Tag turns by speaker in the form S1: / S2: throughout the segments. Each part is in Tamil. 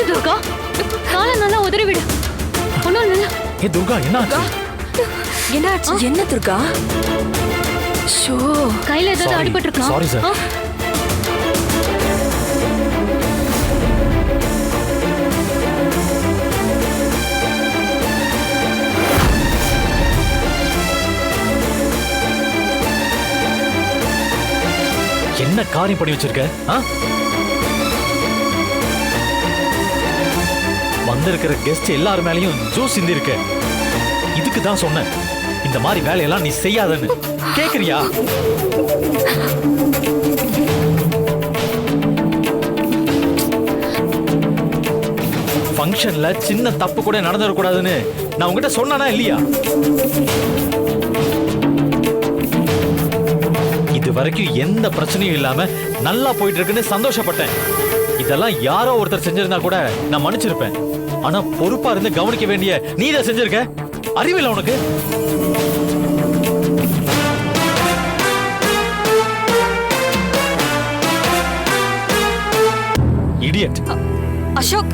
S1: துர்கா, காலை நல்லா உதறி விடு. ஒன்னும் இல்ல.
S2: ஏ துர்கா, என்ன ஆச்சு?
S3: என்னாச்சு? என்ன துர்கா? ஷோ,
S1: கையில ஏதாவது அடிபட்டு இருக்கா?
S2: Sorry sir. என்ன காரியம் பண்ணி வச்சிருக்க? வந்திருக்கிற கெஸ்ட் எல்லார் மேலயும் ஜூஸ் சிந்தி இருக்க. இதுக்கு தான் சொன்னேன், இந்த மாதிரி வேலையெல்லாம் நீ செய்யாதன்னு. கேக்குறியா? ஃபங்க்ஷன்ல சின்ன தப்பு கூட நடந்துடக்கூடாதுன்னு நான் உங்ககிட்ட சொன்னானா இல்லையா? இது வரைக்கும் எந்த பிரச்சனையும் இல்லாம நல்லா போயிட்டு இருக்குன்னு சந்தோஷப்பட்டேன். இதெல்லாம் யாரோ ஒருத்தர் செஞ்சிருந்தா கூட நான் மன்னிச்சிருப்பேன். ஆனா பொறுப்பா இருந்து கவனிக்க வேண்டிய நீ இதை செஞ்சிருக்க. அறிவில்லை உனக்கு? இடியட்.
S3: அசோக்.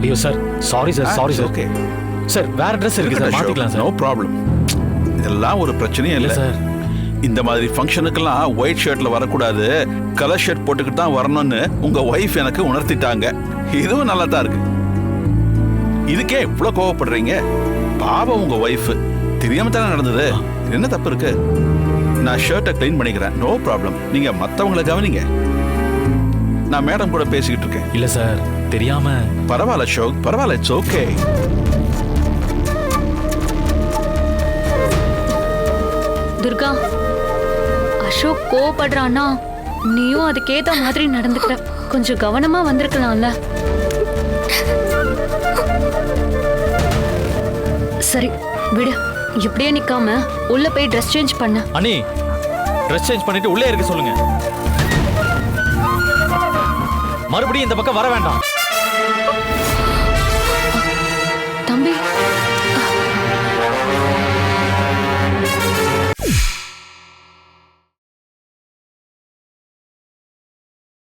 S2: ஐயோ sir, sorry sir, sorry sir.
S4: Okay
S2: sir, வேற ட்ரெஸ் இருக்கு சார், மாத்திக்கலாம் சார்.
S4: No problem. இதெல்லாம் ஒரு பிரச்சனையே இல்லை
S2: சார்.
S4: இந்த மாதிரி ஃபங்க்ஷனுக்கெல்லாம் ஒயிட் ஷர்ட்ல வரக்கூடாது, கலர் ஷர்ட் போட்டுக்கிட்டு தான் வரணும்னு உங்க ஒய்ஃப் எனக்கு உணர்த்திட்டாங்க. இதுவும் நல்லா தான் இருக்கு. இதுக்கே இவ்வளவு கோவப்படுறீங்க? பாவம் உங்க ஒய்ஃப், தெரியாம தானே நடந்தது. என்ன தப்பு இருக்கு? நான் ஷர்ட்டை கிளீன் பண்ணிக்கிறேன், நோ ப்ராப்ளம். நீங்க மத்தவங்களை கவனிங்க. நான் மேடம் கூட பேசிக்கிட்டு இருக்கேன்.
S2: இல்ல சார், தெரியாம.
S4: பரவாயில்ல அசோக், பரவாயில்ல, இட்ஸ் ஓகே.
S1: துர்கா, அசோக் கோவப்படுறான்னா நீயும் அதுக்கேத்த மாதிரி நடந்துக்கிற. கொஞ்சம் கவனமா வந்திருக்கலாம்ல. சரி விடு, இப்படியே நிக்காம உள்ள போய் ட்ரெஸ் சேஞ்ச் பண்ண.
S2: அண்ணி, ட்ரெஸ் சேஞ்ச் பண்ணிட்டு உள்ளே இருக்க சொல்லுங்க. மறுபடியும் இந்த பக்கம் வர வேண்டாம்.